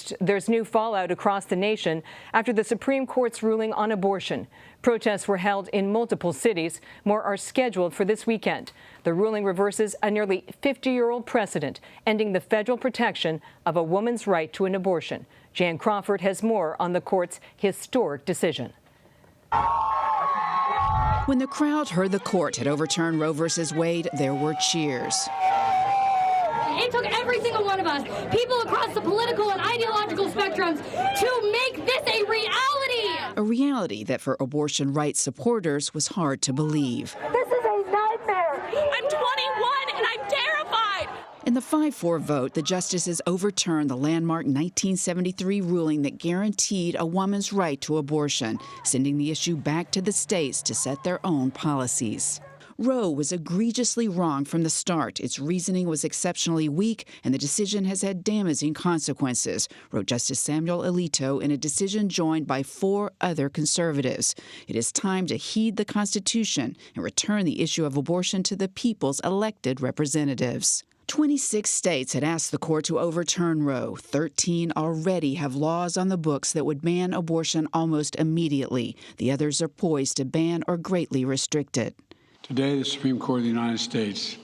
First, there's new fallout across the nation after the Supreme Court's ruling on abortion. Protests were held in multiple cities. More are scheduled for this weekend. The ruling reverses a nearly 50-year-old precedent, ending the federal protection of a woman's right to an abortion. Jan Crawford has more on the court's historic decision. When the crowd heard the court had overturned Roe v. Wade, there were cheers. It took every single one of us, people across the political and ideological spectrums, to make this a reality. A reality that for abortion rights supporters was hard to believe. This is a nightmare. I'm 21 and I'm terrified. In the 5-4 vote, the justices overturned the landmark 1973 ruling that guaranteed a woman's right to abortion, sending the issue back to the states to set their own policies. Roe was egregiously wrong from the start. Its reasoning was exceptionally weak, and the decision has had damaging consequences, wrote Justice Samuel Alito in a decision joined by 4 other conservatives. It is time to heed the Constitution and return the issue of abortion to the people's elected representatives. 26 states had asked the court to overturn Roe. 13 already have laws on the books that would ban abortion almost immediately. The others are poised to ban or greatly restrict it. Today, the Supreme Court of the United States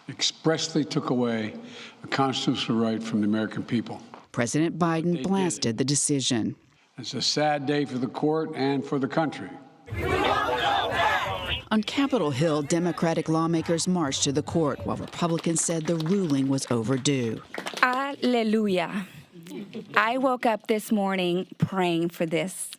expressly took away a constitutional right from the American people. President Biden blasted the decision. It's a sad day for the court and for the country. On Capitol Hill, Democratic lawmakers marched to the court, while Republicans said the ruling was overdue. Hallelujah. I woke up this morning praying for this,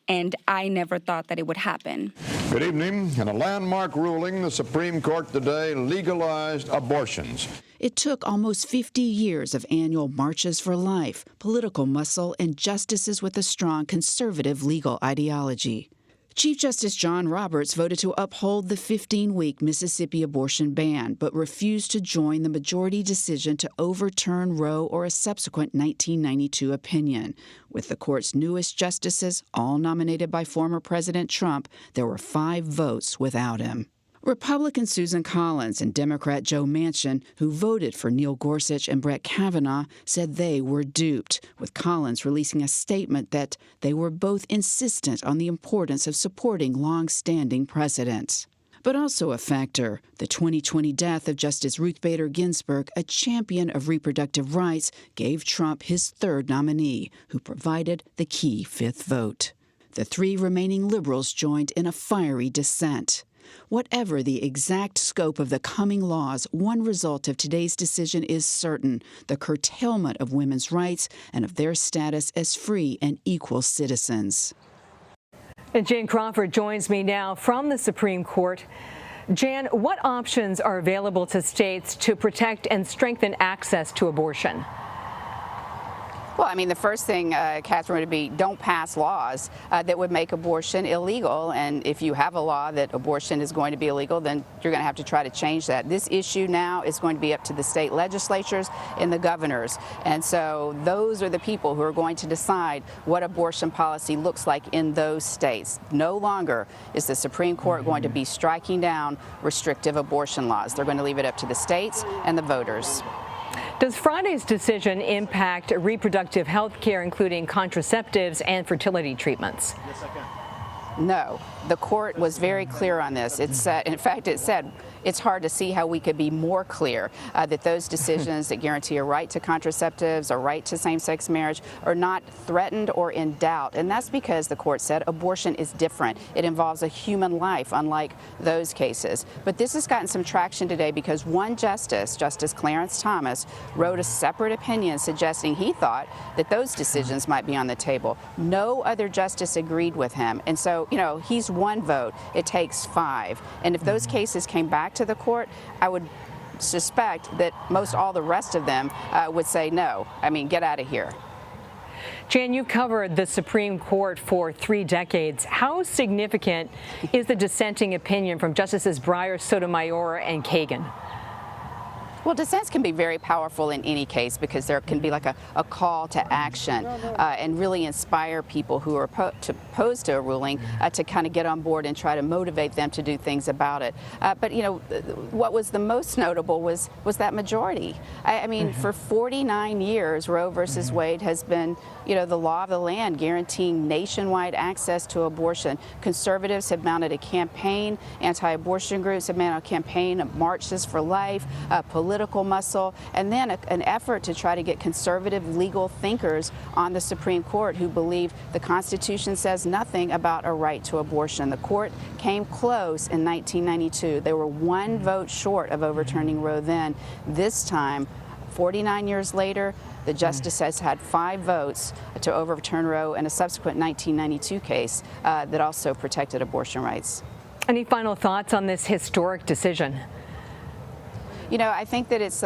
and I never thought that it would happen. Good evening. In a landmark ruling, the Supreme Court today legalized abortions. It took almost 50 years of annual marches for life, political muscle, and justices with a strong conservative legal ideology. Chief Justice John Roberts voted to uphold the 15-week Mississippi abortion ban, but refused to join the majority decision to overturn Roe or a subsequent 1992 opinion. With the court's newest justices, all nominated by former President Trump, there were 5 votes without him. Republican Susan Collins and Democrat Joe Manchin, who voted for Neil Gorsuch and Brett Kavanaugh, said they were duped, with Collins releasing a statement that they were both insistent on the importance of supporting long-standing precedents. But also a factor, the 2020 death of Justice Ruth Bader Ginsburg, a champion of reproductive rights, gave Trump his 3rd nominee, who provided the key 5th vote. The 3 remaining liberals joined in a fiery dissent. Whatever the exact scope of the coming laws, one result of today's decision is certain: the curtailment of women's rights and of their status as free and equal citizens. And Jan Crawford joins me now from the Supreme Court. Jan, what options are available to states to protect and strengthen access to abortion? Well, I mean, the first thing, Catherine, would be don't pass laws that would make abortion illegal. And if you have a law that abortion is going to be illegal, then you're going to have to try to change that. This issue now is going to be up to the state legislatures and the governors. And so those are the people who are going to decide what abortion policy looks like in those states. No longer is the Supreme Court going to be striking down restrictive abortion laws. They're going to leave it up to the states and the voters. Does Friday's decision impact reproductive health care, including contraceptives and fertility treatments? No. The court was very clear on this. It said, in fact, it said it's hard to see how we could be more clear that those decisions that guarantee a right to contraceptives, a right to same-sex marriage, are not threatened or in doubt. And that's because the court said abortion is different. It involves a human life, unlike those cases. But this has gotten some traction today because one justice, Justice Clarence Thomas, wrote a separate opinion suggesting he thought that those decisions might be on the table. No other justice agreed with him. And so, you know, he's one vote. It takes 5. And if those cases came back to the court, I would suspect that most all the rest of them would say no. I mean, get out of here. Jan, you covered the Supreme Court for 3 decades. How significant is the dissenting opinion from Justices Breyer, Sotomayor, and Kagan? Well, dissents can be very powerful in any case because there can be like a call to action and really inspire people who are opposed to a ruling to kind of get on board and try to motivate them to do things about it. But, you know, what was the most notable was that majority. I mean, for 49 years, Roe versus Wade has been, you know, the law of the land guaranteeing nationwide access to abortion. Conservatives have mounted a campaign, anti-abortion groups have mounted a campaign, marches for life, political muscle, and then an effort to try to get conservative legal thinkers on the Supreme Court who believe the Constitution says nothing about a right to abortion. The court came close in 1992. They were one vote short of overturning Roe then. This time, 49 years later, the justice has had 5 votes to overturn Roe in a subsequent 1992 case that also protected abortion rights. Any final thoughts on this historic decision? You know, I think that it's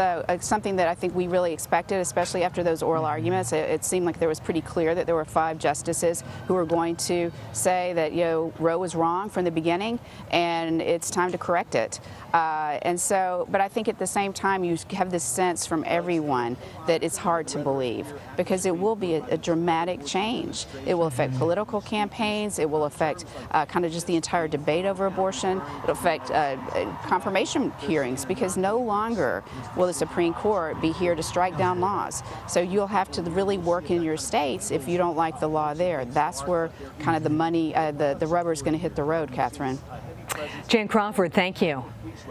something that I think we really expected, especially after those oral arguments. It seemed like there was pretty clear that there were 5 justices who were going to say that, you know, Roe was wrong from the beginning and it's time to correct it. But I think at the same time you have this sense from everyone that it's hard to believe because it will be a dramatic change. It will affect political campaigns. It will affect kind of just the entire debate over abortion. It'll affect confirmation hearings because no longer will the Supreme Court be here to strike down laws. So you'll have to really work in your states if you don't like the law there. That's where kind of the money, the rubber is going to hit the road, Catherine. Jan Crawford, thank you.